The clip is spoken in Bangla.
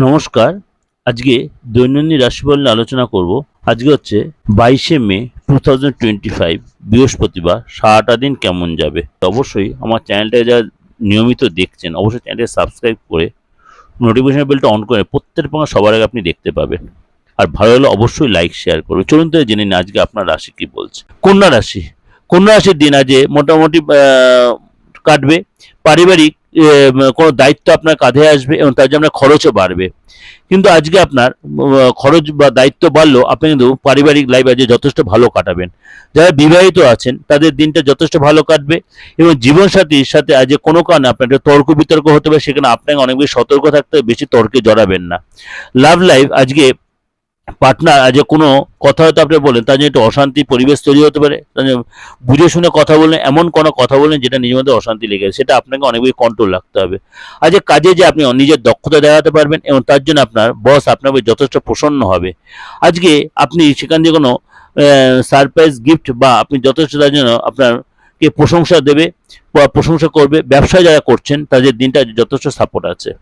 নমস্কার। আজকে দৈনন্দিন রাশিফল নিয়ে আলোচনা করব। আজকে হচ্ছে 22শে মে 2025, বৃহস্পতিবার। সারাটা দিন কেমন যাবে? অবশ্যই আমার চ্যানেলটা যা নিয়মিত দেখছেন, অবশ্যই চ্যানেলটা সাবস্ক্রাইব করে নোটিফিকেশন বেলটা অন করে প্রত্যেক প্রকার সবার আগে আপনি দেখতে পাবেন। আর ভালো হলে অবশ্যই লাইক শেয়ার করবে। চলুন তো জেনে নিন আজকে আপনার রাশি কি বলছে। কন্যা রাশি। কন্যা রাশির দিন আজ মোটামুটি কাটবে। পারিবারিক কোনো দায়িত্ব আপনার কাঁধে আসবে এবং তার জন্য আপনার খরচও বাড়বে। কিন্তু আজকে আপনার খরচ বা দায়িত্ব বাড়লেও আপনি কিন্তু পারিবারিক লাইফ আজকে যথেষ্ট ভালো কাটাবেন। যারা বিবাহিত আছেন তাদের দিনটা যথেষ্ট ভালো কাটবে এবং জীবনসাথীর সাথে আজ কোনো কারণে আপনার একটা তর্ক বিতর্ক হতে পারে, সেখানে আপনাকে অনেক বেশি সতর্ক থাকতে হবে, বেশি তর্কে জড়াবেন না। লাভ লাইফ আজকে পার্টনার আজ কোনো কথা হয়তো আপনি বলেন, তার জন্য একটু অশান্তি পরিবেশ তৈরি হতে পারে। বুঝে শুনে কথা বললেন, এমন কোনো কথা বললেন যেটা নিজের মধ্যে অশান্তি লেগে গেছে, সেটা আপনাকে অনেক বেশি কন্ট্রোল রাখতে হবে। আজ কাজে যে আপনি নিজের দক্ষতা দেখাতে পারবেন এবং তার জন্য আপনার বস আপনার উপর যথেষ্ট প্রসন্ন হবে। আজকে আপনি সেখান থেকে কোনো সারপ্রাইজ গিফট বা আপনি যথেষ্ট তার জন্য আপনারকে প্রশংসা দেবে বা প্রশংসা করবে। ব্যবসায় যারা করছেন তাদের দিনটা যথেষ্ট সাপোর্ট আছে।